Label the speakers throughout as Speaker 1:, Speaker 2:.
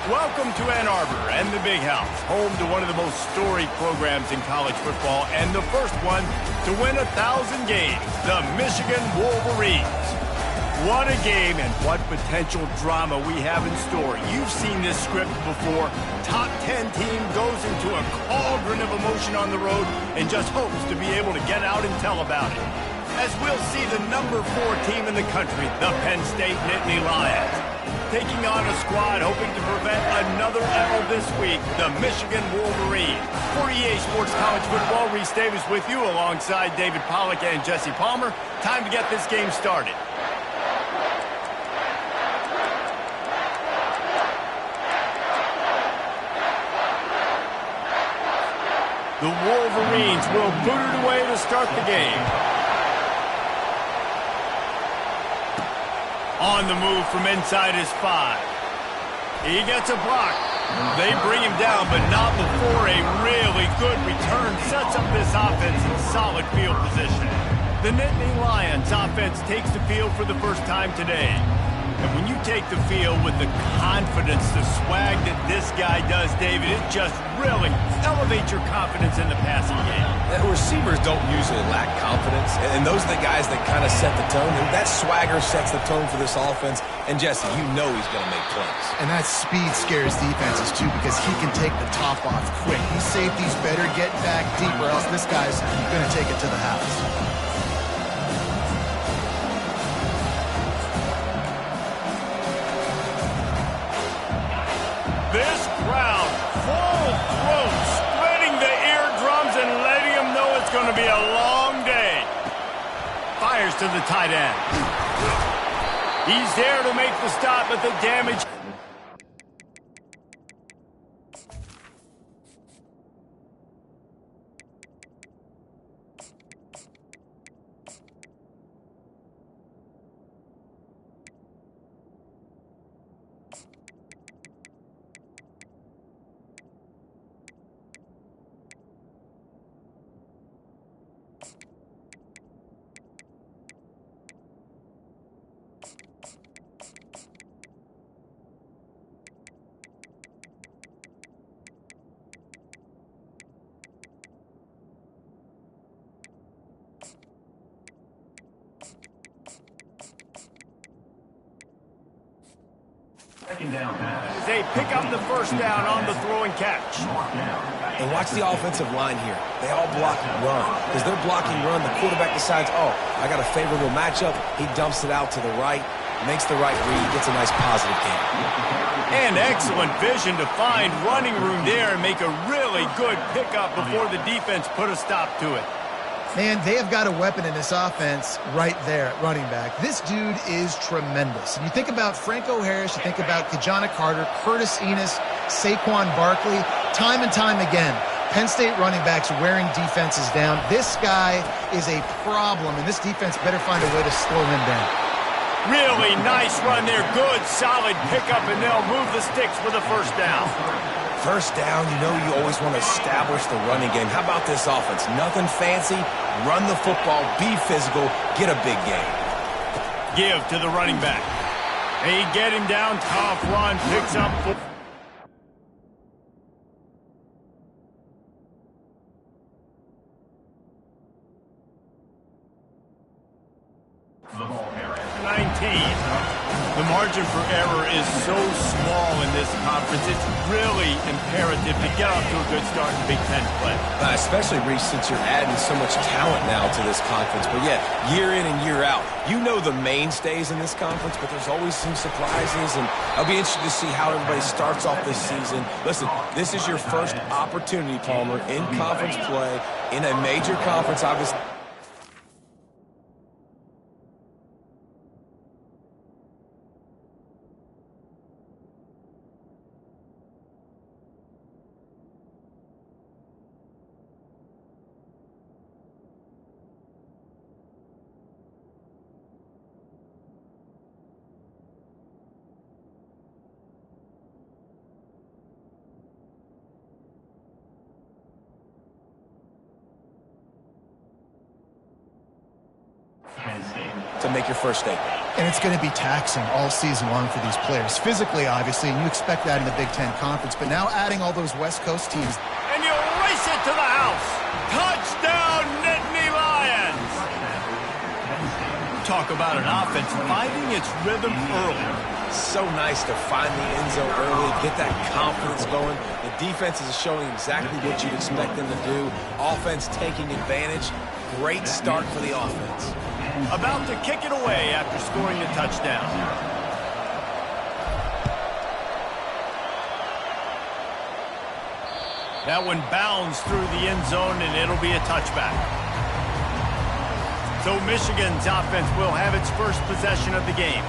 Speaker 1: Welcome to Ann Arbor and the Big House, home to one of the most storied programs in college football and the first one to win 1,000 games, the Michigan Wolverines. What a game and what potential drama we have in store. You've seen this script before. Top 10 team goes into a cauldron of emotion on the road and just hopes to be able to get out and tell about it. As we'll see the number 4 team in the country, the Penn State Nittany Lions, taking on a squad hoping to prevent another L this week, the Michigan Wolverines. For EA Sports College Football, Reese Davis with you alongside David Pollack and Jesse Palmer. Time to get this game started. The Wolverines will boot it away to start the game. On the move from inside his 5. He gets a block. They bring him down, but not before a really good return sets up this offense in solid field position. The Nittany Lions offense takes the field for the first time today. And when you take the field with the confidence, the swag that this guy does, David, it just really elevates your confidence in the passing game.
Speaker 2: Receivers don't usually lack confidence, and those are the guys that kind of set the tone. And that swagger sets the tone for this offense. And Jesse, you know he's going to make plays.
Speaker 3: And that speed scares defenses too, because he can take the top off quick. These safeties better get back deep, or else this guy's going to take it to the house.
Speaker 1: This crowd, full throat, splitting the eardrums and letting them know it's going to be a long day. Fires to the tight end. He's there to make the stop, but the damage... They pick up the first down on the throw and catch.
Speaker 2: And watch the offensive line here. They all block run. As they're blocking run, the quarterback decides, oh, I got a favorable matchup. He dumps it out to the right, makes the right read, gets a nice positive game.
Speaker 1: And excellent vision to find running room there and make a really good pickup before the defense put a stop to it.
Speaker 3: Man, they have got a weapon in this offense right there at running back. This dude is tremendous. And you think about Franco Harris, you think about Kajana Carter, Curtis Enos, Saquon Barkley, time and time again, Penn State running backs wearing defenses down. This guy is a problem, and this defense better find a way to slow him down.
Speaker 1: Really nice run there. Good, solid pickup, and they'll move the sticks for the first down.
Speaker 2: First down, you know you always want to establish the running game. How about this offense? Nothing fancy. Run the football, be physical, get a big game.
Speaker 1: Give to the running back. They get him down, tough run, picks up. The ball carrier. 19. The margin for error is so small in this conference, it's really imperative to get off to a good start in Big Ten play.
Speaker 2: Especially, Reese, since you're adding so much talent now to this conference. But yeah, year in and year out, you know the mainstays in this conference, but there's always some surprises, and I'll be interested to see how everybody starts off this season. Listen, this is your first opportunity, Palmer, in conference play, in a major conference, obviously. make your first statement.
Speaker 3: And it's going to be taxing all season long for these players. Physically, obviously, and you expect that in the Big Ten Conference. But now adding all those West Coast teams.
Speaker 1: And you race it to the house. Touchdown, Nittany Lions. Talk about an offense finding its rhythm early.
Speaker 2: So nice to find the end zone early, get that confidence going. The defense is showing exactly what you'd expect them to do. Offense taking advantage. Great start for the offense.
Speaker 1: About to kick it away after scoring the touchdown. That one bounds through the end zone, and it'll be a touchback. So Michigan's offense will have its first possession of the game.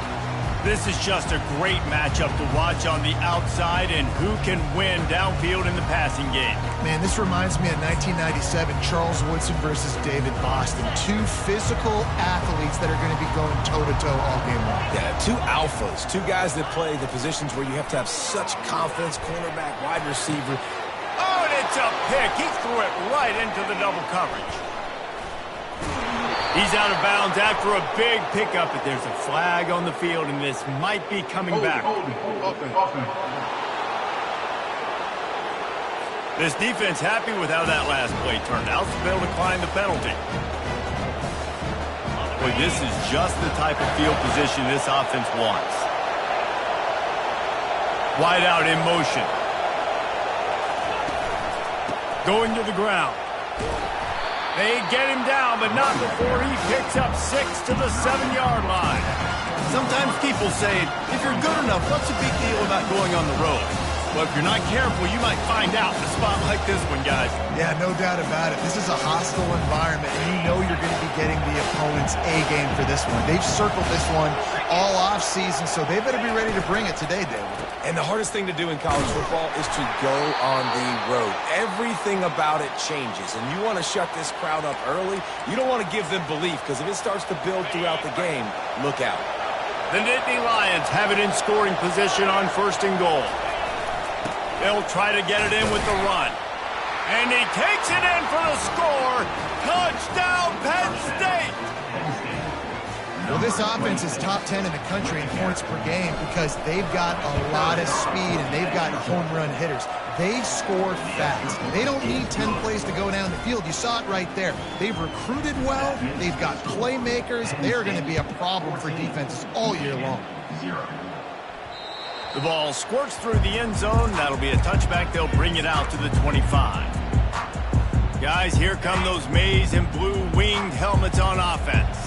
Speaker 1: This is just a great matchup to watch on the outside, and who can win downfield in the passing game.
Speaker 3: Man, this reminds me of 1997, Charles Woodson versus David Boston. Two physical athletes that are going to be going toe-to-toe all game long.
Speaker 2: Yeah, two alphas, two guys that play the positions where you have to have such confidence, cornerback, wide receiver.
Speaker 1: Oh, and it's a pick. He threw it right into the double coverage. He's out of bounds after a big pickup, but there's a flag on the field, and this might be coming back. This defense happy with how that last play turned out, so they'll decline the penalty. Boy, this is just the type of field position this offense wants. Wide out in motion. Going to the ground. They get him down, but not before he picks up 6 to the 7-yard line. Sometimes people say, if you're good enough, what's the big deal about going on the road? Well, if you're not careful, you might find out in a spot like this one, guys.
Speaker 3: Yeah, no doubt about it. This is a hostile environment, and you know you're going to be getting the opponent's A-game for this one. They've circled this one all off-season, so they better be ready to bring it today, David.
Speaker 2: And the hardest thing to do in college football is to go on the road. Everything about it changes, and you want to shut this crowd up early. You don't want to give them belief, because if it starts to build throughout the game, look out.
Speaker 1: The Nittany Lions have it in scoring position on 1st and goal. They'll try to get it in with the run. And he takes it in for the score. Touchdown, Penn State!
Speaker 3: Well, this offense is top 10 in the country in points per game because they've got a lot of speed and they've got home run hitters. They score fast. They don't need 10 plays to go down the field. You saw it right there. They've recruited well. They've got playmakers. They're going to be a problem for defenses all year long.
Speaker 1: The ball squirts through the end zone. That'll be a touchback. They'll bring it out to the 25. Guys, here come those maize and blue winged helmets on offense.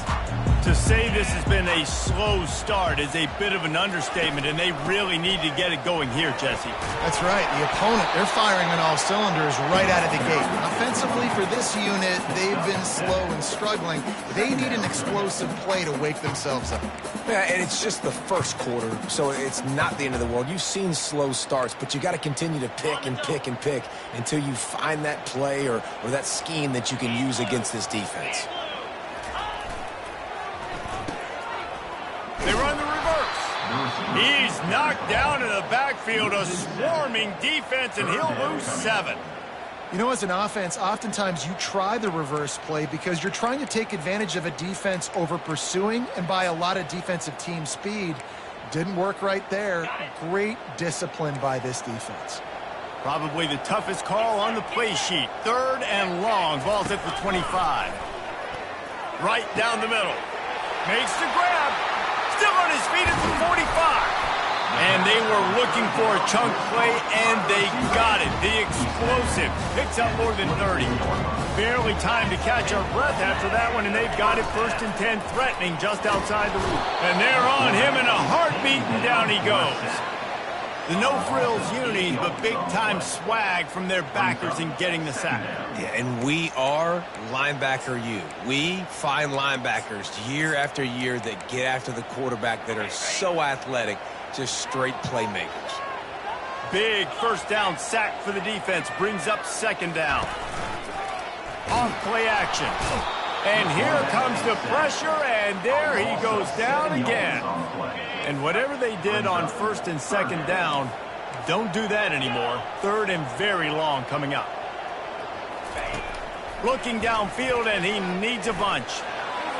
Speaker 1: To say this has been a slow start is a bit of an understatement, and they really need to get it going here, Jesse.
Speaker 3: That's right. The opponent, they're firing on all cylinders right out of the gate. Offensively, for this unit, they've been slow and struggling. They need an explosive play to wake themselves up.
Speaker 2: Yeah, and it's just the first quarter, so it's not the end of the world. You've seen slow starts, but you got to continue to pick and pick and pick until you find that play or that scheme that you can use against this defense.
Speaker 1: They run the reverse. He's knocked down in the backfield, a swarming defense, and he'll lose 7.
Speaker 3: You know, as an offense, oftentimes you try the reverse play because you're trying to take advantage of a defense over pursuing and by a lot of defensive team speed. Didn't work right there. Great discipline by this defense.
Speaker 1: Probably the toughest call on the play sheet. 3rd and long. Ball's at the 25. Right down the middle. Makes the grab. Still on his feet at the 45. And they were looking for a chunk play, and they got it. The explosive picks up more than 30. Barely time to catch our breath after that one, and they've got it 1st and 10, threatening just outside the loop. And they're on him in a heartbeat, and down he goes. The no-frills uni, but big-time swag from their backers in getting the sack.
Speaker 2: Yeah, and we are linebacker U. We find linebackers year after year that get after the quarterback that are so athletic, just straight playmakers.
Speaker 1: Big 1st down sack for the defense, brings up 2nd down. Off-play action. And here comes the pressure, and there he goes down again. And whatever they did on 1st and 2nd down, don't do that anymore. 3rd and very long coming up. Looking downfield, and he needs a bunch.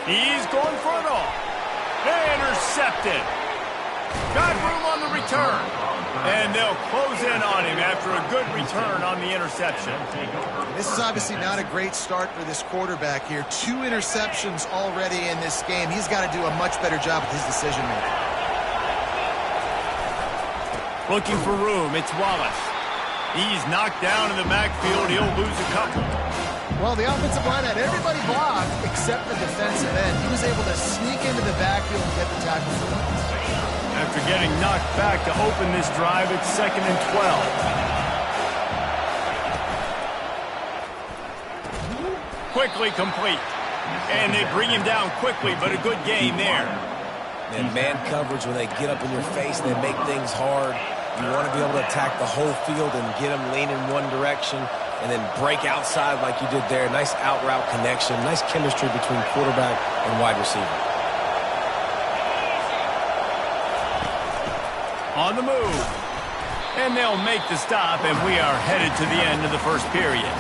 Speaker 1: He's going for it all. Intercepted. Got room on the return. And they'll close in on him after a good return on the interception.
Speaker 3: This is obviously not a great start for this quarterback here. 2 interceptions already in this game. He's got to do a much better job with his decision-making.
Speaker 1: Looking for room, it's Wallace. He's knocked down in the backfield. He'll lose a couple.
Speaker 3: Well, the offensive line had everybody blocked except the defensive end. He was able to sneak into the backfield and get the tackle for loss.
Speaker 1: After getting knocked back to open this drive, it's 2nd and 12. Quickly complete. And they bring him down quickly, but a good gain there.
Speaker 2: And man coverage, when they get up in your face and they make things hard, you want to be able to attack the whole field and get them leaning one direction and then break outside like you did there. Nice out-route connection, nice chemistry between quarterback and wide receiver.
Speaker 1: On the move. And they'll make the stop, and we are headed to the end of the first period.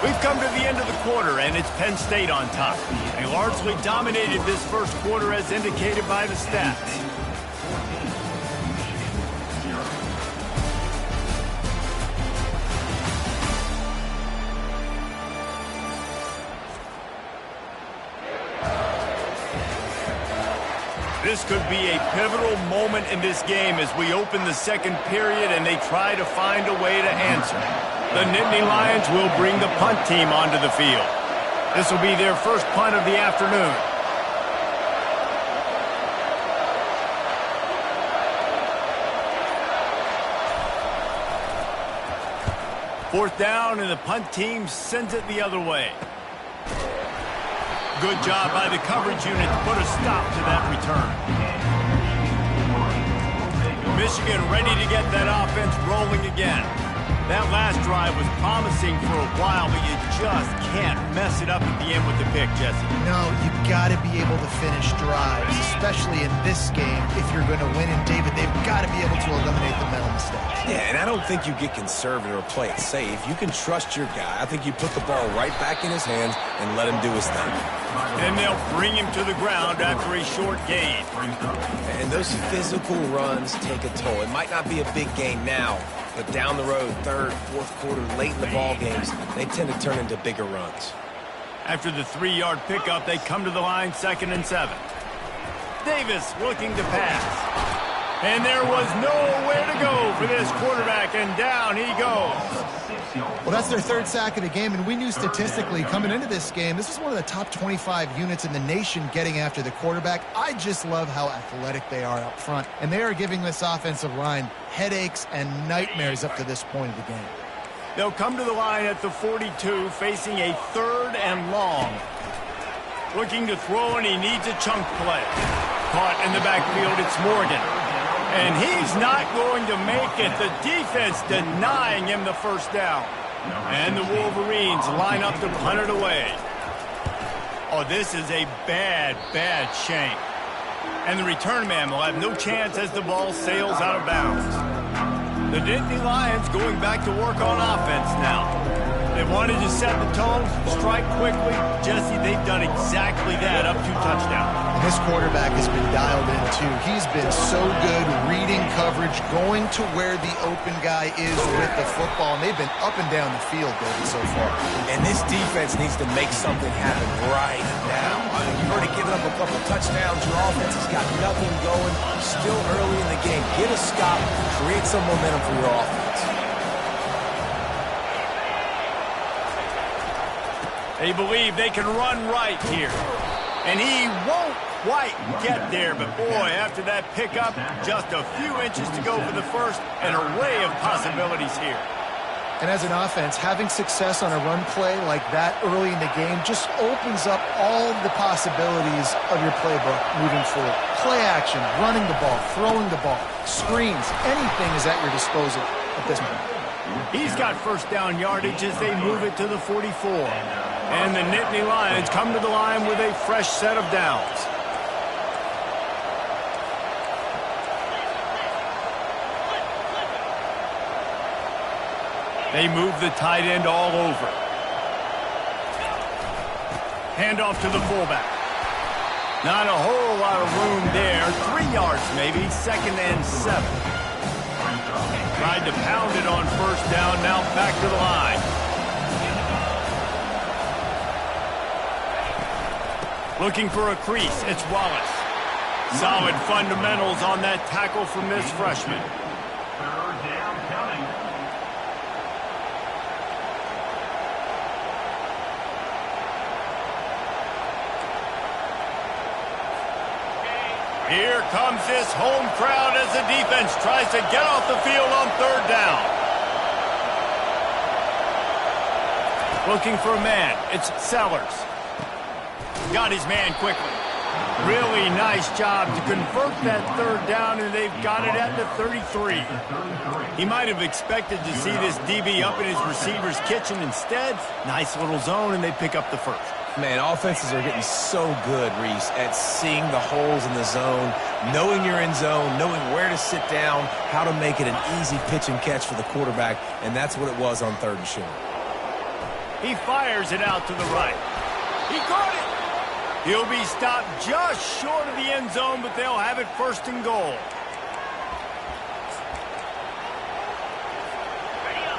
Speaker 1: We've come to the end of the quarter, and it's Penn State on top. They largely dominated this first quarter as indicated by the stats. This could be a pivotal moment in this game as we open the second period and they try to find a way to answer. The Nittany Lions will bring the punt team onto the field. This will be their first punt of the afternoon. Fourth down, and the punt team sends it the other way. Good job by the coverage unit to put a stop to that return. Michigan ready to get that offense rolling again. That last drive was promising for a while, but you just can't mess it up at the end with the pick, Jesse.
Speaker 3: No, you got to be able to finish drives, especially in this game. If you're going to win, and David, they've got to be able to eliminate the mental mistakes.
Speaker 2: Yeah, and I don't think you get conservative or play it safe. You can trust your guy. I think you put the ball right back in his hands and let him do his thing.
Speaker 1: And they'll bring him to the ground after a short gain.
Speaker 2: And those physical runs take a toll. It might not be a big gain now, but down the road, third, fourth quarter, late in the ball games, they tend to turn into bigger runs.
Speaker 1: After the 3-yard pickup, they come to the line 2nd and 7. Davis looking to pass. And there was nowhere to go for this quarterback, and down he goes.
Speaker 3: Well, that's their 3rd sack of the game, and we knew statistically coming into this game, this was one of the top 25 units in the nation getting after the quarterback. I just love how athletic they are up front, and they are giving this offensive line headaches and nightmares up to this point of the game.
Speaker 1: They'll come to the line at the 42, facing a 3rd and long. Looking to throw, and he needs a chunk play. Caught in the backfield, it's Morgan. And he's not going to make it. The defense denying him the first down. And the Wolverines line up to punt it away. Oh, this is a bad, bad shank. And the return man will have no chance as the ball sails out of bounds. The Nittany Lions going back to work on offense now. They wanted to set the tone, strike quickly. Jesse, they've done exactly that up to touchdown.
Speaker 3: And this quarterback has been dialed in, too. He's been so good reading coverage, going to where the open guy is with the football. And they've been up and down the field, David, so far.
Speaker 2: And this defense needs to make something happen right now. You've already given up a couple touchdowns. Your offense has got nothing going. Still early in the game. Get a stop. Create some momentum for your offense.
Speaker 1: They believe they can run right here. And he won't quite get there. But, boy, after that pickup, just a few inches to go for the first. An array of possibilities here.
Speaker 3: And as an offense, having success on a run play like that early in the game just opens up all the possibilities of your playbook moving forward. Play action, running the ball, throwing the ball, screens, anything is at your disposal at this point.
Speaker 1: He's got first down yardage as they move it to the 44. And the Nittany Lions come to the line with a fresh set of downs. They move the tight end all over. Handoff to the fullback. Not a whole lot of room there. 3 yards maybe, 2nd and 7. Tried to pound it on first down, now back to the line. Looking for a crease, it's Wallace. Solid fundamentals on that tackle from this freshman.
Speaker 4: Third down coming.
Speaker 1: Here comes this home crowd as the defense tries to get off the field on 3rd down. Looking for a man, it's Sellers. Got his man quickly. Really nice job to convert that 3rd down, and they've got it at the 33. He might have expected to see this DB up in his receiver's kitchen. Instead, nice little zone, and they pick up the first.
Speaker 2: Man, offenses are getting so good, Reese, at seeing the holes in the zone, knowing you're in zone, knowing where to sit down, how to make it an easy pitch and catch for the quarterback, and that's what it was on 3rd and short.
Speaker 1: He fires it out to the right. He caught it. He'll be stopped just short of the end zone, but they'll have it 1st and goal.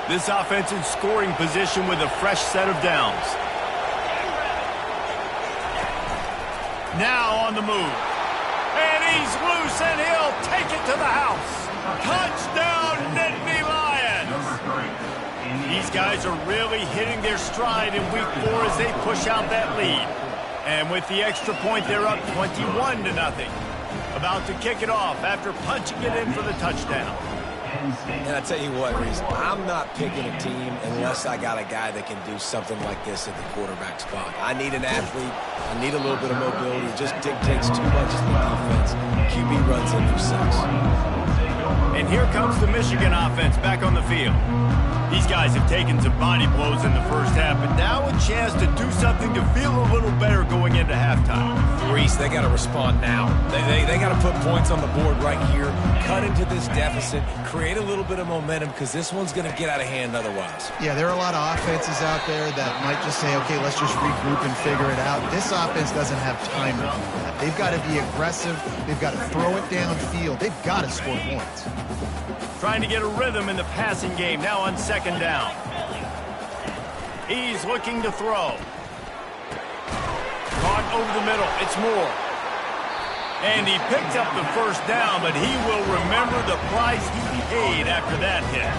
Speaker 1: This offense in scoring position with a fresh set of downs. Now on the move. And he's loose, and he'll take it to the house. Touchdown, Nittany Lions! These guys are really hitting their stride in week 4 as they push out that lead. And with the extra point, they're up 21-0. About to kick it off after punching it in for the touchdown.
Speaker 2: And I tell you what, Reese, I'm not picking a team unless I got a guy that can do something like this at the quarterback spot. I need an athlete. I need a little bit of mobility. It just dictates too much of the defense. QB runs in for 6.
Speaker 1: And here comes the Michigan offense back on the field. These guys have taken some body blows in the first half, but now a chance to do something to feel a little better going into halftime.
Speaker 2: Reese, they got to respond now. They got to put points on the board right here, cut into this deficit, create a little bit of momentum, because this one's going to get out of hand otherwise.
Speaker 3: Yeah, there are a lot of offenses out there that might just say, okay, let's just regroup and figure it out. This offense doesn't have time to do that. They've got to be aggressive. They've got to throw it downfield. They've got to score points.
Speaker 1: Trying to get a rhythm in the passing game now on 2nd down. He's looking to throw. Caught over the middle. It's Moore. And he picked up the first down, but he will remember the price he paid after that hit.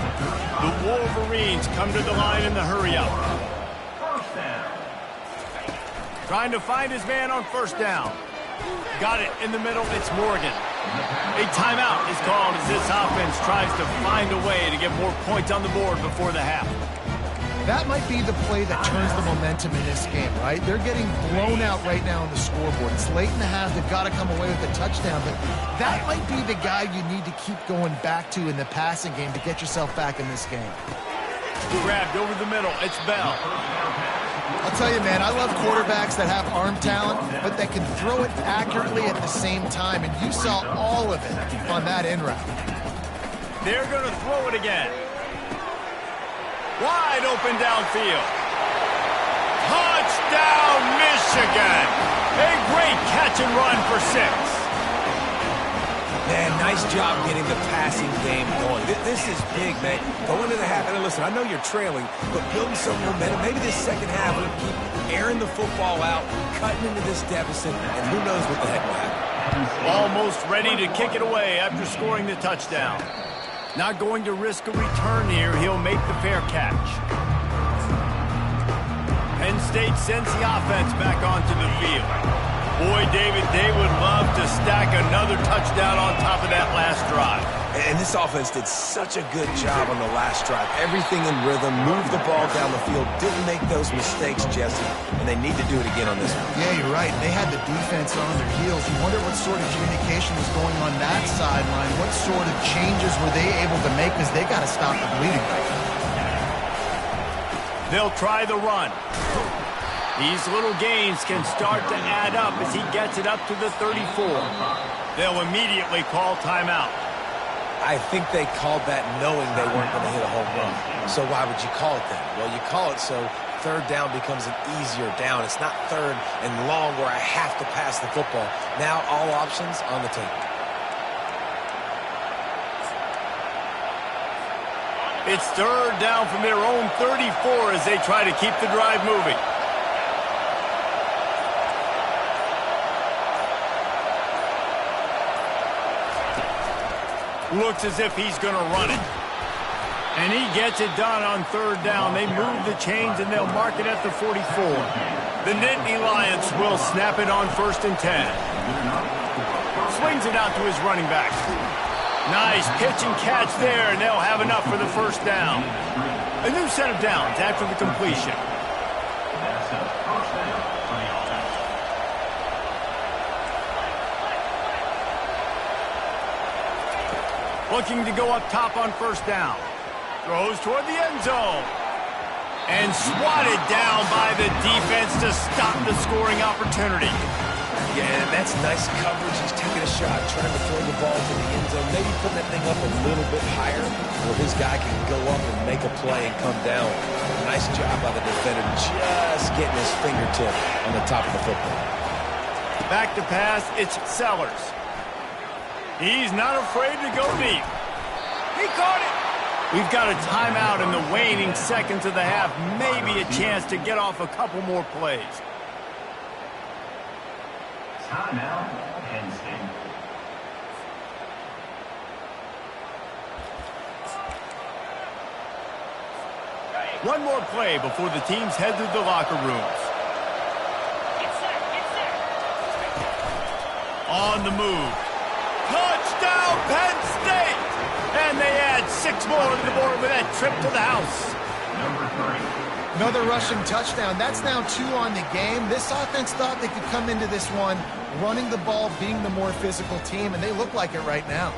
Speaker 1: The Wolverines come to the line in the hurry-up. Trying to find his man on 1st down. Got it in the middle. It's Morgan. A timeout is called as this offense tries to find a way to get more points on the board before the half.
Speaker 3: That might be the play that turns the momentum in this game, right? They're getting blown out right now on the scoreboard. It's late in the half. They've got to come away with a touchdown, but that might be the guy you need to keep going back to in the passing game to get yourself back in this game.
Speaker 1: Grabbed over the middle. It's Bell.
Speaker 3: I'll tell you, man, I love quarterbacks that have arm talent, but that can throw it accurately at the same time, and you saw all of it on that in route.
Speaker 1: They're going to throw it again. Wide open downfield. Touchdown, Michigan! A great catch and run for 6.
Speaker 2: Man, nice job getting the passing game going. This is big, man. Go into the half, and listen, I know you're trailing, but building some momentum. Maybe this second half will keep airing the football out, cutting into this deficit, and who knows what the heck will happen.
Speaker 1: Almost ready to kick it away after scoring the touchdown. Not going to risk a return here. He'll make the fair catch. Penn State sends the offense back onto the field. Boy, David, they would love to stack another touchdown on top of that last drive.
Speaker 2: And this offense did such a good job on the last drive. Everything in rhythm, moved the ball down the field, didn't make those mistakes, Jesse, and they need to do it again on this one.
Speaker 3: Yeah, you're right. They had the defense on their heels. You wonder what sort of communication was going on that sideline. What sort of changes were they able to make, because they got to stop the bleeding right now.
Speaker 1: They'll try the run. These little gains can start to add up as he gets it up to the 34. They'll immediately call timeout.
Speaker 2: I think they called that knowing they weren't going to hit a home run. So why would you call it that? Well, you call it so third down becomes an easier down. It's not third and long where I have to pass the football. Now all options on the table.
Speaker 1: It's third down from their own 34 as they try to keep the drive moving. Looks as if he's going to run it. And he gets it done on third down. They move the chains and they'll mark it at the 44. The Nittany Lions will snap it on 1st and 10. Swings it out to his running back. Nice pitch and catch there, and they'll have enough for the first down. A new set of downs after the completion. Looking to go up top on first down. Throws toward the end zone. And swatted down by the defense to stop the scoring opportunity.
Speaker 2: Yeah, that's nice coverage. He's taking a shot, trying to throw the ball to the end zone. Maybe putting that thing up a little bit higher where his guy can go up and make a play and come down. Nice job by the defender, just getting his fingertip on the top of the football.
Speaker 1: Back to pass, it's Sellers. He's not afraid to go deep. He caught it. We've got a timeout in the waning seconds of the half. Maybe a chance to get off a couple more plays.
Speaker 4: Timeout, Penn State.
Speaker 1: One more play before the teams head to the locker rooms. On the move. Touchdown, Penn State! And they add 6 more to the board with that trip to the house.
Speaker 4: Number 3.
Speaker 3: Another rushing touchdown. That's now 2 on the game. This offense thought they could come into this one running the ball, being the more physical team, and they look like it right now.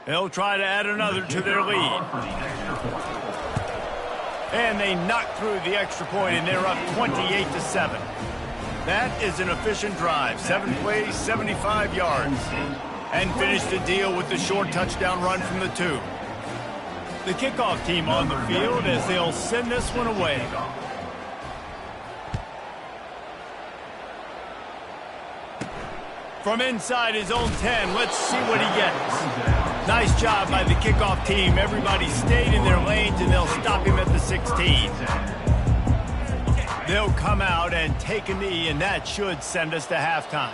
Speaker 1: They'll try to add another to their lead. And they knock through the extra point, and they're up 28-7. That is an efficient drive. 7 plays, 75 yards. And finish the deal with the short touchdown run from the 2. The kickoff team on the field as they'll send this one away. From inside his own 10, let's see what he gets. Nice job by the kickoff team. Everybody stayed in their lanes, and they'll stop him at the 16. They'll come out and take a knee, and that should send us to halftime.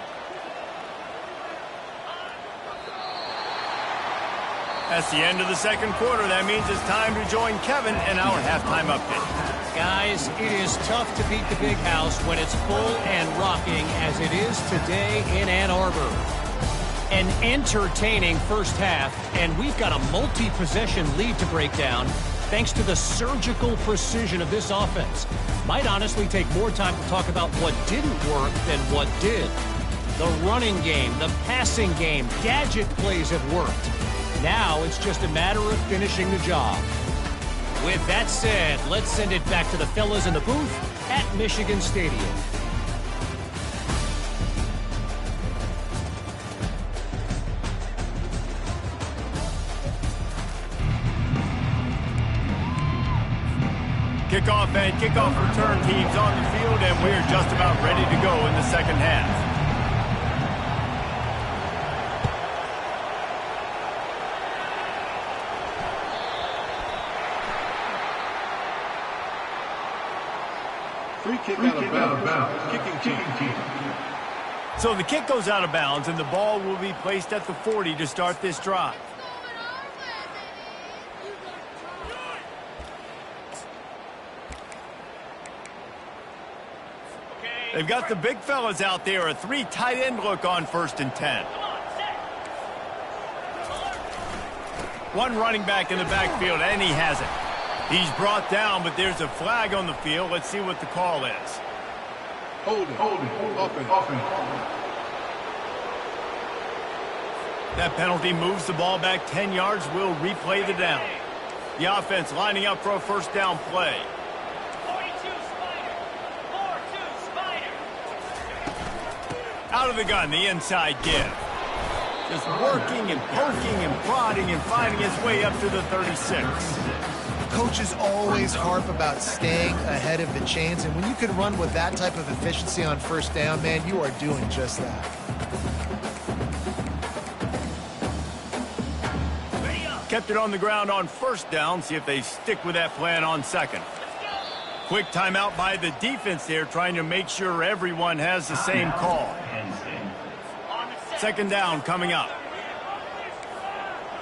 Speaker 1: That's the end of the second quarter. That means it's time to join Kevin in our halftime update.
Speaker 5: Guys, it is tough to beat the Big House when it's full and rocking as it is today in Ann Arbor. An entertaining first half, and we've got a multi-possession lead to break down thanks to the surgical precision of this offense. Might honestly take more time to talk about what didn't work than what did. The running game, the passing game, gadget plays have worked. Now it's just a matter of finishing the job. With that said, let's send it back to the fellas in the booth at Michigan Stadium.
Speaker 1: Kickoff and kickoff return teams on the field, and we're just about ready to go in the second half.
Speaker 6: Free kick out of bounds. Kicking team.
Speaker 1: So the kick goes out of bounds, and the ball will be placed at the 40 to start this drive. They've got the big fellas out there, a 3 tight end look on 1st and 10. One running back in the backfield, and he has it. He's brought down, but there's a flag on the field. Let's see what the call is.
Speaker 6: Holding. Offense.
Speaker 1: That penalty moves the ball back 10 yards. We'll replay the down. The offense lining up for a first down play.
Speaker 7: 42 Spider. 4-2 Spider.
Speaker 1: Out of the gun, the inside give. Just working and poking and prodding and finding his way up to the 36.
Speaker 3: Coaches always harp about staying ahead of the chains, and when you can run with that type of efficiency on first down, man, you are doing just that.
Speaker 1: Kept it on the ground on first down. See if they stick with that plan on second. Quick timeout by the defense there, trying to make sure everyone has the same call. Second down coming up.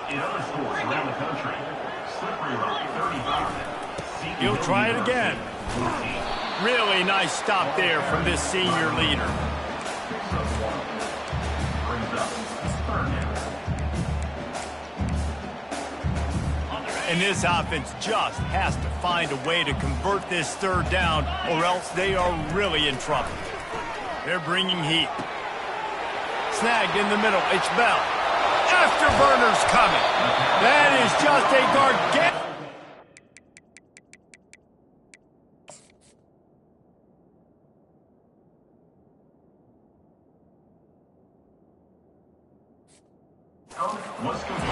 Speaker 4: In other schools around the country, Slippery Rock 35.
Speaker 1: He'll try it again. Really nice stop there from this senior leader.
Speaker 4: Brings up third down.
Speaker 1: And this offense just has to find a way to convert this third down, or else they are really in trouble. They're bringing heat. Snagged in the middle. It's Bell. Afterburner's coming. That is just a gargantuan.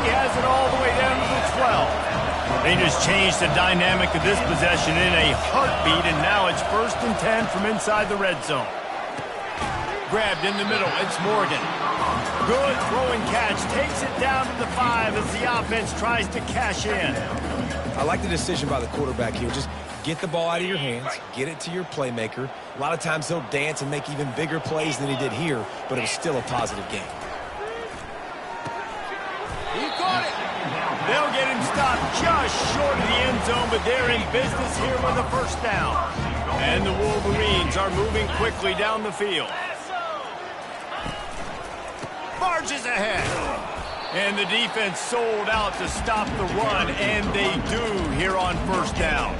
Speaker 1: He has it all the way down to the 12. They just changed the dynamic of this possession in a heartbeat, and now it's 1st and 10 from inside the red zone. Grabbed in the middle. It's Morgan. Good throwing catch. Takes it down to the 5 as the offense tries to cash in.
Speaker 2: I like the decision by the quarterback here. Just get the ball out of your hands, get it to your playmaker. A lot of times he'll dance and make even bigger plays than he did here, but it was still a positive game.
Speaker 1: He caught it. They'll get him stopped just short of the end zone, but they're in business here with a first down. And the Wolverines are moving quickly down the field. Barges ahead. And the defense sold out to stop the run, and they do here on first down.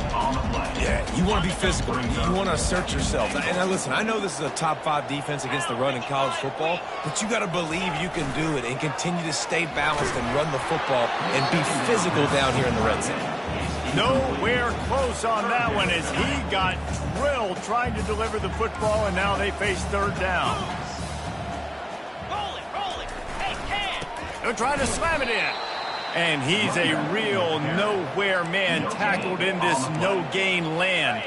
Speaker 2: Yeah, you want to be physical. You want to assert yourself. And now listen, I know this is a top 5 defense against the run in college football, but you got to believe you can do it and continue to stay balanced and run the football and be physical down here in the red zone.
Speaker 1: Nowhere close on that one as he got drilled trying to deliver the football, and now they face third down.
Speaker 7: Roll it. Hey, Penn.
Speaker 1: They'll try to slam it in. And he's a real nowhere man tackled in this no-gain land.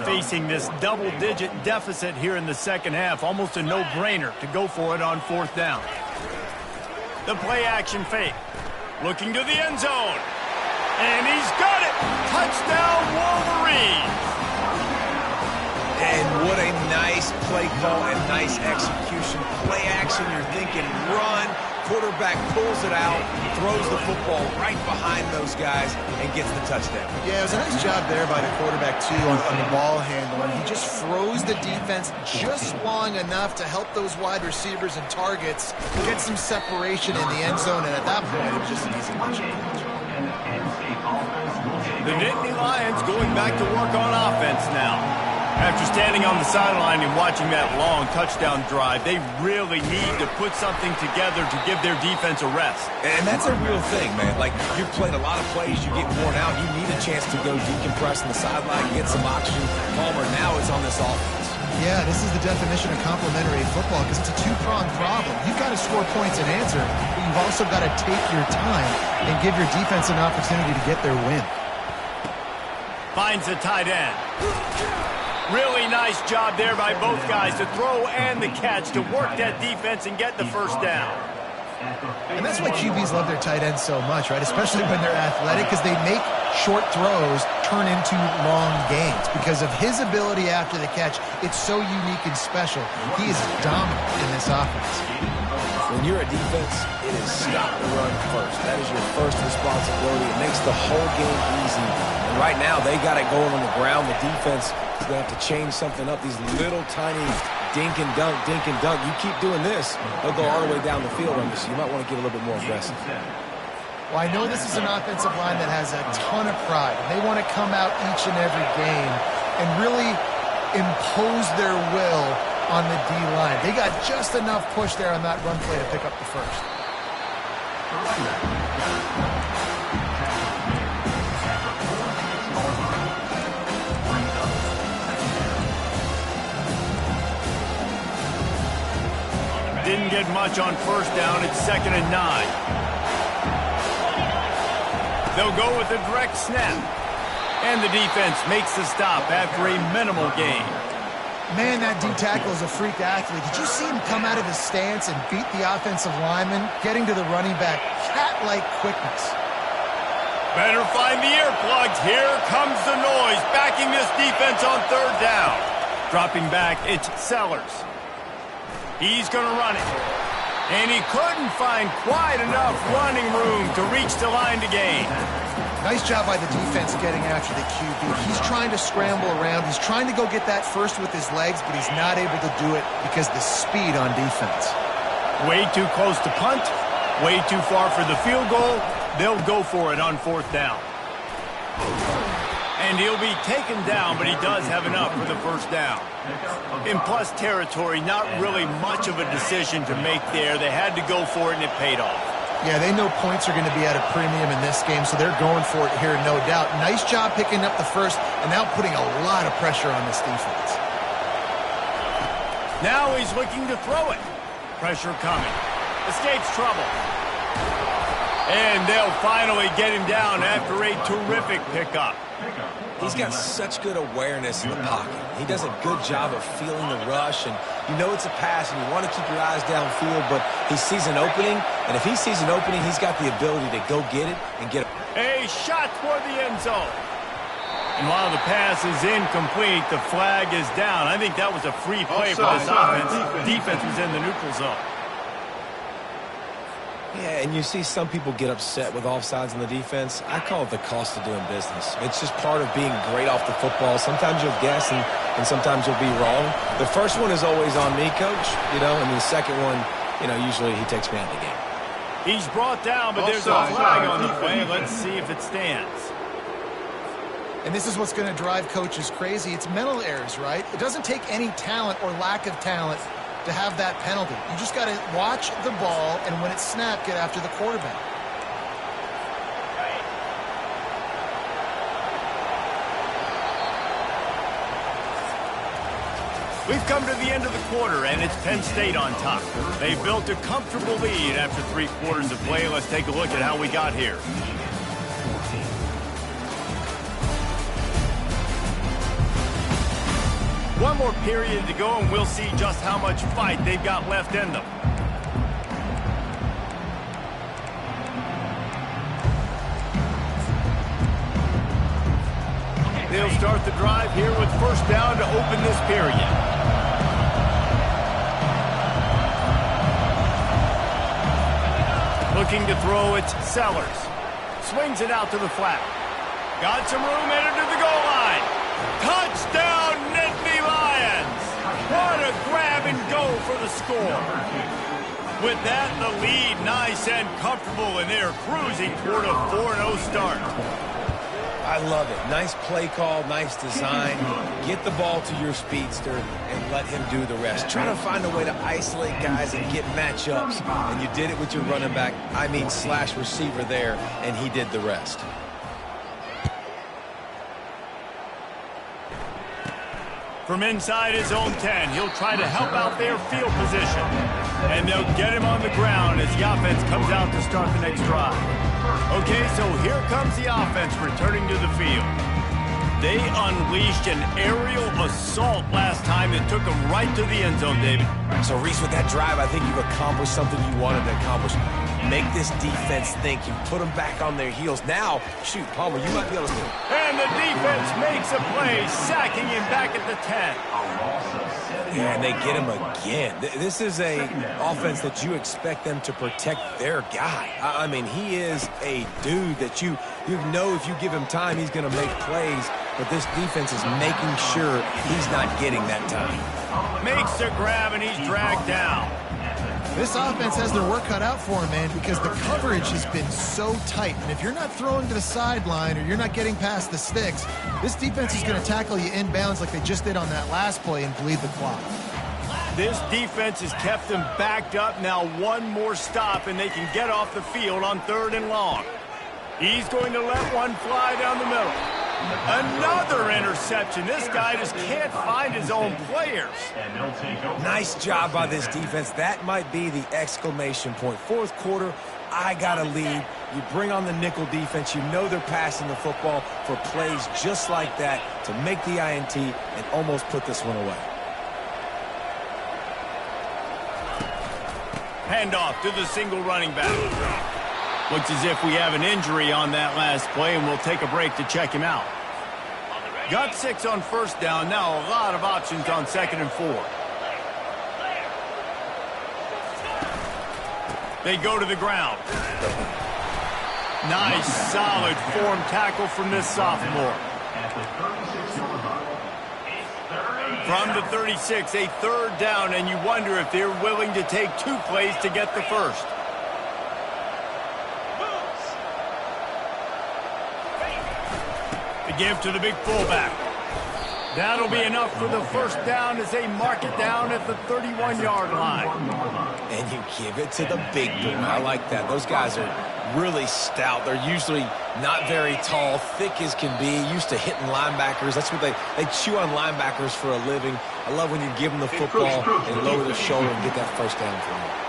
Speaker 1: Facing this double-digit deficit here in the second half. Almost a no-brainer to go for it on fourth down. The play-action fake. Looking to the end zone. And he's got it. Touchdown, Wolverines.
Speaker 2: And what a nice play call and nice execution. Play action, you're thinking run. Quarterback pulls it out, throws the football right behind those guys, and gets the touchdown.
Speaker 3: Yeah, it was a nice job there by the quarterback, too, on the ball handling. He just froze the defense just long enough to help those wide receivers and targets get some separation in the end zone, and at that point, it was just an easy catch.
Speaker 1: The Nittany Lions going back to work on offense now. After standing on the sideline and watching that long touchdown drive, they really need to put something together to give their defense a rest.
Speaker 2: And that's a real thing, man. Like, you've played a lot of plays, you get worn out, you need a chance to go decompress on the sideline, get some oxygen. Palmer, now it's on this offense.
Speaker 3: Yeah, this is the definition of complementary football because it's a two-pronged problem. You've got to score points and answer, but you've also got to take your time and give your defense an opportunity to get their win.
Speaker 1: Finds the tight end. Really nice job there by both guys to throw and the catch to work that defense and get the first down.
Speaker 3: And that's why QBs love their tight ends so much, right? Especially when they're athletic, because they make short throws turn into long gains. Because of his ability after the catch, it's so unique and special. He is dominant in this offense.
Speaker 2: When you're a defense, it is stop the run first. That is your first responsibility. It makes the whole game easy. And right now, they got it going on the ground. The defense is going to have to change something up. These little tiny dink and dunk. You keep doing this, they'll go all the way down the field on you, so you might want to get a little bit more aggressive.
Speaker 3: Well, I know this is an offensive line that has a ton of pride. They want to come out each and every game and really impose their will on the D-line. They got just enough push there on that run play to pick up the first.
Speaker 1: Didn't get much on first down. It's 2nd and 9. They'll go with a direct snap. And the defense makes the stop after a minimal gain.
Speaker 3: Man, that D-tackle is a freak athlete. Did you see him come out of his stance and beat the offensive lineman, getting to the running back? Cat-like quickness.
Speaker 1: Better find the earplugs. Here comes the noise, backing this defense on 3rd down. Dropping back, it's Sellers. He's going to run it. And he couldn't find quite enough running room to reach the line to gain.
Speaker 3: Nice job by the defense getting after the QB. He's trying to scramble around. He's trying to go get that first with his legs, but he's not able to do it because of the speed on defense.
Speaker 1: Way too close to punt. Way too far for the field goal. They'll go for it on 4th down. And he'll be taken down, but he does have enough for the 1st down. In plus territory, not really much of a decision to make there. They had to go for it, and it paid off.
Speaker 3: Yeah, they know points are going to be at a premium in this game, so they're going for it here, no doubt. Nice job picking up the first, and now putting a lot of pressure on this defense.
Speaker 1: Now he's looking to throw it. Pressure coming. Escapes trouble. And they'll finally get him down after a terrific pickup.
Speaker 2: He's got such good awareness in the pocket. He does a good job of feeling the rush, and you know it's a pass, and you want to keep your eyes downfield, but he sees an opening, and if he sees an opening, he's got the ability to go get it and get it.
Speaker 1: A shot toward the end zone. And while the pass is incomplete, the flag is down. I think that was a free play for this offense. Defense was in the neutral zone.
Speaker 2: Yeah, and you see some people get upset with offsides on the defense. I call it the cost of doing business. It's just part of being great off the football. Sometimes you'll guess, and sometimes you'll be wrong. The first one is always on me, Coach, and the second one, usually he takes me out of the game.
Speaker 1: He's brought down, but there's a flag on the play. Let's see if it stands.
Speaker 3: And this is what's going to drive coaches crazy. It's mental errors, right? It doesn't take any talent or lack of talent to have that penalty. You just got to watch the ball, and when it's snapped, get after the quarterback.
Speaker 1: We've come to the end of the quarter, and it's Penn State on top. They built a comfortable lead after 3 quarters of play. Let's take a look at how we got here. One more period to go, and we'll see just how much fight they've got left in them. They'll start the drive here with 1st down to open this period. Looking to throw, it's Sellers. Swings it out to the flat. Got some room, headed to the goal line. Touchdown, Nittany Lions! What a grab and go for the score. With that, the lead nice and comfortable, and they're cruising toward a 4-0 start.
Speaker 2: I love it. Nice play call, nice design. Get the ball to your speedster and let him do the rest. Try to find a way to isolate guys and get matchups, and you did it with your running back, slash receiver there, and he did the rest.
Speaker 1: From inside his own 10, he'll try to help out their field position. And they'll get him on the ground as the offense comes out to start the next drive. Okay, so here comes the offense returning to the field. They unleashed an aerial assault last time that took them right to the end zone, David.
Speaker 2: So, Reese, with that drive, I think you've accomplished something you wanted to accomplish. Make this defense think. You put them back on their heels. Now, shoot, Palmer, you might be able to do it.
Speaker 1: And the defense makes a play, sacking him back at the 10.
Speaker 2: Yeah, and they get him again. This is a offense that you expect them to protect their guy. I mean, he is a dude that you know if you give him time, he's going to make plays. But this defense is making sure he's not getting that time.
Speaker 1: Makes the grab, and he's dragged down.
Speaker 3: This offense has their work cut out for him, man, because the coverage has been so tight. And if you're not throwing to the sideline or you're not getting past the sticks, this defense is going to tackle you inbounds like they just did on that last play and bleed the clock.
Speaker 1: This defense has kept them backed up. Now one more stop, and they can get off the field on 3rd and long. He's going to let one fly down the middle. Another interception. This guy just can't find his own players.
Speaker 2: Nice job by this defense. That might be the exclamation point. 4th quarter, I got a lead. You bring on the nickel defense. You know they're passing the football for plays just like that to make the INT and almost put this one away.
Speaker 1: Handoff to the single running back. Looks as if we have an injury on that last play, and we'll take a break to check him out. Got 6 on 1st down. Now a lot of options on 2nd and 4. They go to the ground. Nice, solid form tackle from this sophomore. From the 36, a 3rd down, and you wonder if they're willing to take 2 plays to get the first. The give to the big fullback. That'll be enough for the 1st down as they mark it down at the 31-yard line.
Speaker 2: And you give it to the big boy. I like that. Those guys are really stout. They're usually not very tall, thick as can be, used to hitting linebackers. That's what they chew on linebackers for a living. I love when you give them the football and lower the shoulder and get that 1st down for them.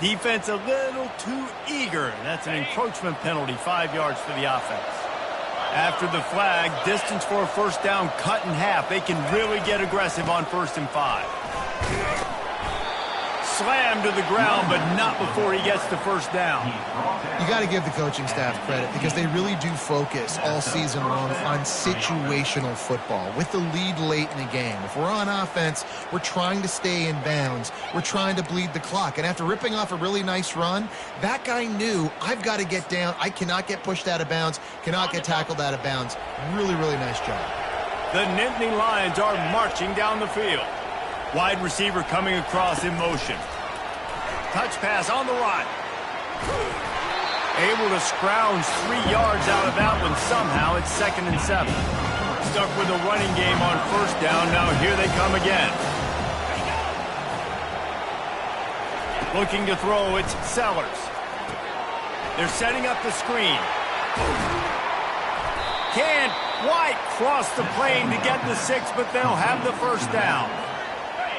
Speaker 1: Defense a little too eager. That's an encroachment penalty, 5 yards for the offense. After the flag, distance for a 1st down cut in half. They can really get aggressive on 1st and 5. Slam to the ground, but not before he gets the 1st down.
Speaker 3: You got to give the coaching staff credit because they really do focus all season long on situational football with the lead late in the game. If we're on offense, we're trying to stay in bounds. We're trying to bleed the clock. And after ripping off a really nice run, that guy knew, I've got to get down. I cannot get pushed out of bounds, cannot get tackled out of bounds. Really, really nice job.
Speaker 1: The Nittany Lions are marching down the field. Wide receiver coming across in motion. Touch pass on the run. Able to scrounge 3 yards out of that one somehow. It's 2nd and 7. Stuck with a running game on 1st down. Now here they come again. Looking to throw, it's Sellers. They're setting up the screen. Can't quite cross the plane to get the 6, but they'll have the 1st down.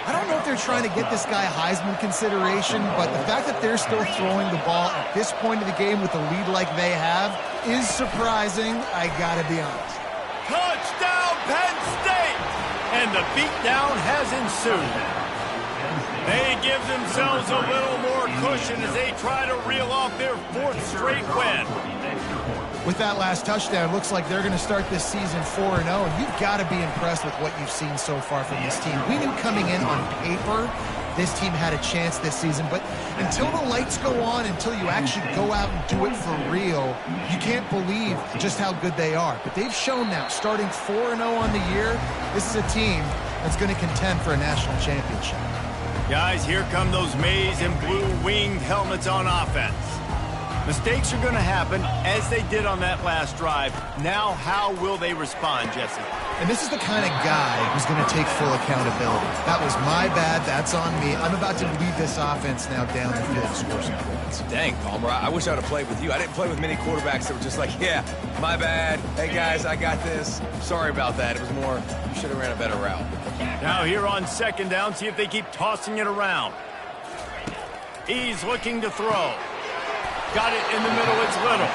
Speaker 3: I don't know if they're trying to get this guy Heisman consideration, but the fact that they're still throwing the ball at this point of the game with a lead like they have is surprising, I gotta be honest.
Speaker 1: Touchdown, Penn State! And the beatdown has ensued. They give themselves a little more cushion as they try to reel off their 4th straight win.
Speaker 3: With that last touchdown, looks like they're going to start this season 4-0, and you've got to be impressed with what you've seen so far from this team. We knew coming in on paper this team had a chance this season, but until the lights go on, until you actually go out and do it for real, you can't believe just how good they are. But they've shown now, starting 4-0 on the year, this is a team that's going to contend for a national championship.
Speaker 1: Guys, here come those maize and blue winged helmets on offense. Mistakes are going to happen, as they did on that last drive. Now, how will they respond, Jesse?
Speaker 3: And this is the kind of guy who's going to take full accountability. That was my bad. That's on me. I'm about to lead this offense now down the field to score some points.
Speaker 2: Dang, Palmer, I wish I would have played with you. I didn't play with many quarterbacks that were just like, yeah, my bad. Hey, guys, I got this. Sorry about that. It was more, you should have ran a better route.
Speaker 1: Now here on 2nd down, see if they keep tossing it around. He's looking to throw. Got it in the middle, it's Little.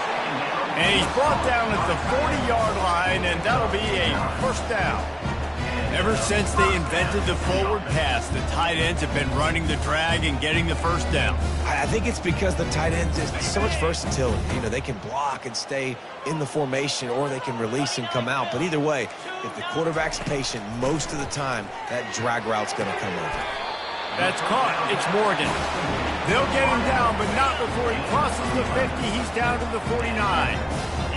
Speaker 1: And he's brought down at the 40-yard line, and that'll be a 1st down. Ever since they invented the forward pass, the tight ends have been running the drag and getting the 1st down.
Speaker 2: I think it's because the tight ends is so much versatility. You know, they can block and stay in the formation, or they can release and come out. But either way, if the quarterback's patient, most of the time, that drag route's going to come over.
Speaker 1: That's caught. It's Morgan. They'll get him down, but not before he crosses the 50. He's down to the 49.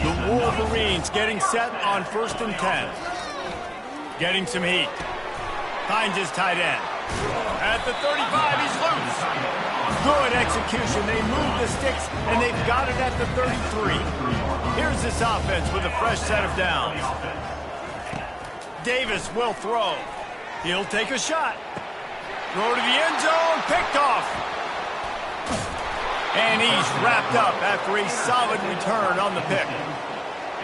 Speaker 1: The Wolverines getting set on 1st and 10. Getting some heat. Finds his tight end. At the 35, he's loose. Good execution. They move the sticks, and they've got it at the 33. Here's this offense with a fresh set of downs. Davis will throw. He'll take a shot. Throw to the end zone. Picked off. And he's wrapped up after a solid return on the pick.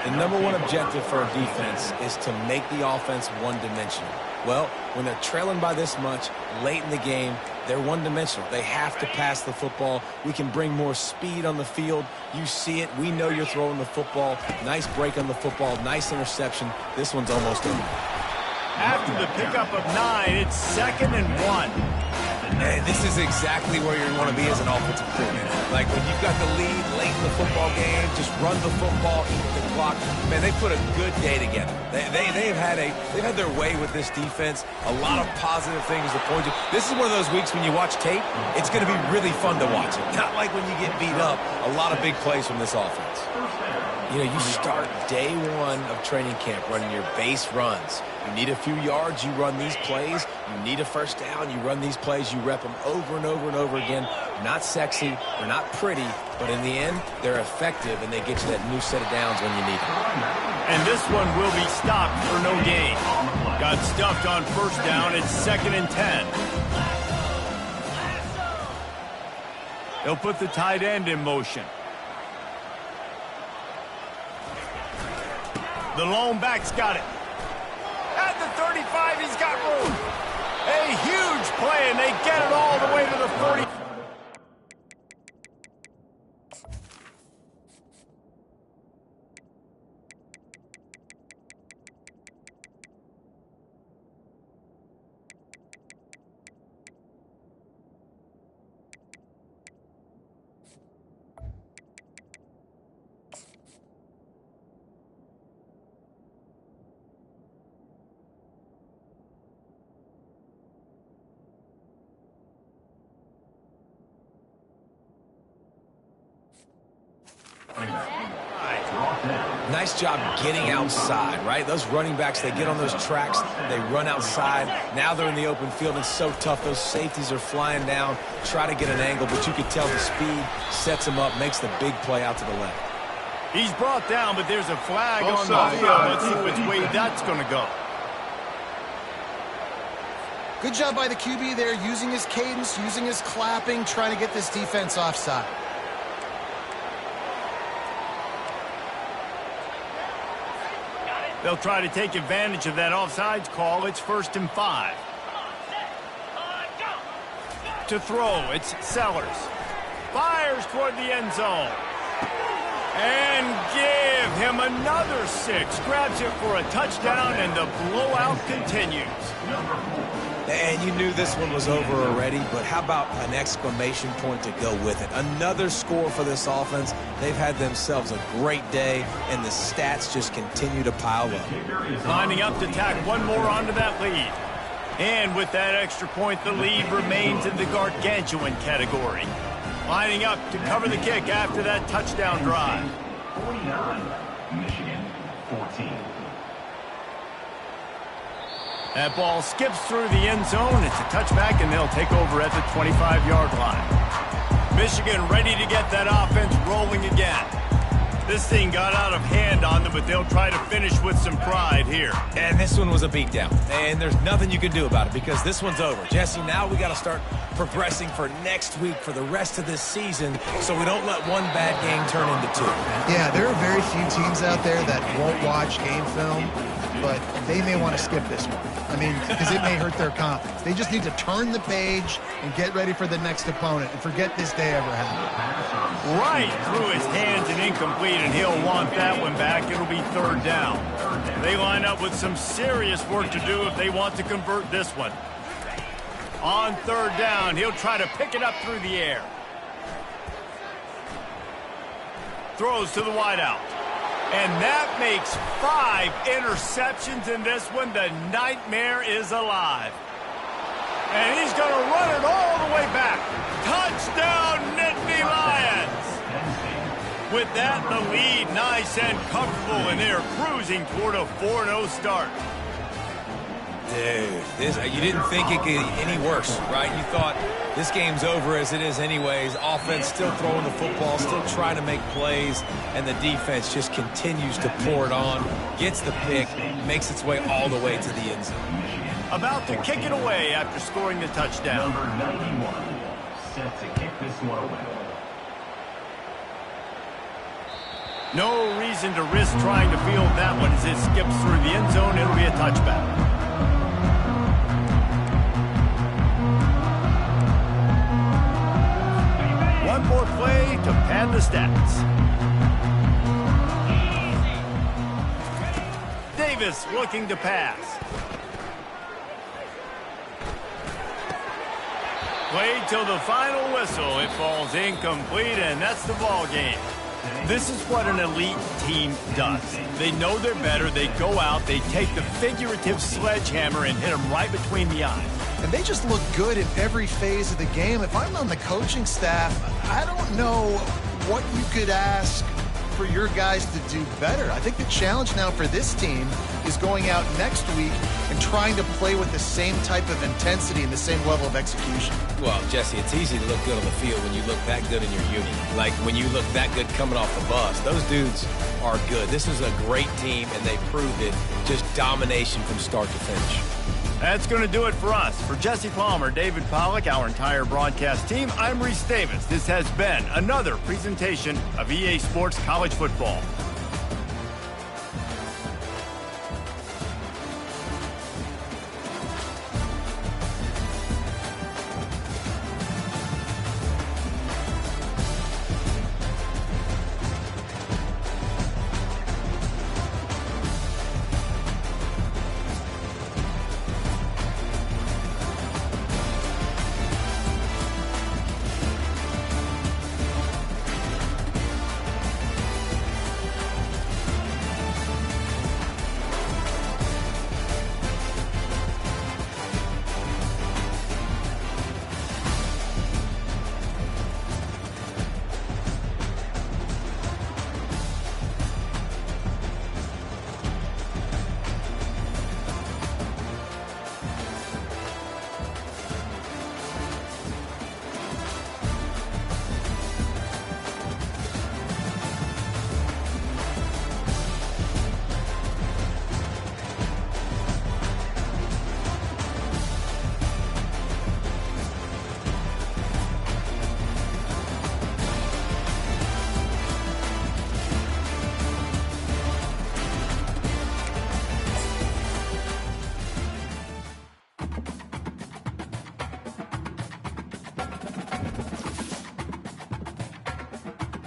Speaker 2: The number one objective for a defense is to make the offense one-dimensional. Well, when they're trailing by this much late in the game, they're one-dimensional. They have to pass the football. We can bring more speed on the field. You see it. We know you're throwing the football. Nice break on the football. Nice interception. This one's almost over.
Speaker 1: After the pickup of 9, it's 2nd and 1.
Speaker 2: And this is exactly where you want to be as an offensive coordinator. Like when you've got the lead late in the football game, just run the football, eat the clock. Man, they put a good day together. They've had their way with this defense. A lot of positive things to point to. This is one of those weeks when you watch tape, it's going to be really fun to watch it. Not like when you get beat up. A lot of big plays from this offense. You know, you start day one of training camp running your base runs. You need a few yards, you run these plays. You need a first down, you run these plays. You rep them over and over and over again. They're not sexy, they're not pretty, but in the end, they're effective, and they get you that new set of downs when you need them.
Speaker 1: And this one will be stopped for no gain. Got stuffed on first down. It's 2nd and 10. They'll put the tight end in motion. The lone back's got it. At the 35, he's got room. A huge play, and they get it all the way to the 40.
Speaker 2: Nice job getting outside, right? Those running backs, they get on those tracks, they run outside. Now they're in the open field. It's so tough. Those safeties are flying down, try to get an angle, but you can tell the speed sets him up, makes the big play out to the left.
Speaker 1: He's brought down, but there's a flag on the field. Let's see which way that's going to go.
Speaker 3: Good job by the QB there, using his cadence, using his clapping, trying to get this defense offside.
Speaker 1: They'll try to take advantage of that offsides call. It's 1st and 5. To throw, it's Sellers. Fires toward the end zone. And give him another 6. Grabs it for a touchdown, and the blowout continues.
Speaker 2: And you knew this one was over already, but how about an exclamation point to go with it? Another score for this offense. They've had themselves a great day, and the stats just continue to pile up.
Speaker 1: Lining up to tack one more onto that lead. And with that extra point, the lead remains in the gargantuan category. Lining up to cover the kick after that touchdown drive.
Speaker 4: 49, Michigan, 14.
Speaker 1: That ball skips through the end zone. It's a touchback, and they'll take over at the 25-yard line. Michigan ready to get that offense rolling again. This thing got out of hand on them, but they'll try to finish with some pride here.
Speaker 2: And this one was a beatdown, and there's nothing you can do about it because this one's over. Jesse, now we got to start progressing for next week for the rest of this season so we don't let one bad game turn into 2.
Speaker 3: Yeah, there are very few teams out there that won't watch game film, but they may want to skip this one. I mean, because it may hurt their confidence. They just need to turn the page and get ready for the next opponent and forget this day ever happened.
Speaker 1: Right through his hands and incomplete, and he'll want that one back. It'll be 3rd down. They line up with some serious work to do if they want to convert this one. On 3rd down, he'll try to pick it up through the air. Throws to the wideout. And that makes 5 interceptions in this one. The nightmare is alive. And he's going to run it all the way back. Touchdown, Nittany Lions. With that, the lead nice and comfortable, and they're cruising toward a 4-0 start.
Speaker 2: Dude, you didn't think it could get any worse, right? You thought this game's over as it is anyways. Offense still throwing the football, still trying to make plays, and the defense just continues to pour it on, gets the pick, makes its way all the way to the end zone.
Speaker 1: About to kick it away after scoring the touchdown.
Speaker 4: Number 91, set to kick this one away.
Speaker 1: No reason to risk trying to field that one as it skips through the end zone. It'll be a touchback. One more play to pad the stats. Davis looking to pass. Played till the final whistle. It falls incomplete, and that's the ball game. This is what an elite team does. They know they're better. They go out. They take the figurative sledgehammer and hit them right between the eyes.
Speaker 3: And they just look good in every phase of the game. If I'm on the coaching staff, I don't know what you could ask for your guys to do better. I think the challenge now for this team is going out next week and trying to play with the same type of intensity and the same level of execution.
Speaker 2: Well, Jesse, it's easy to look good on the field when you look that good in your uni. Like when you look that good coming off the bus. Those dudes are good. This is a great team, and they proved it. Just domination from start to finish.
Speaker 1: That's going to do it for us. For Jesse Palmer, David Pollack, our entire broadcast team, I'm Reese Davis. This has been another presentation of EA Sports College Football.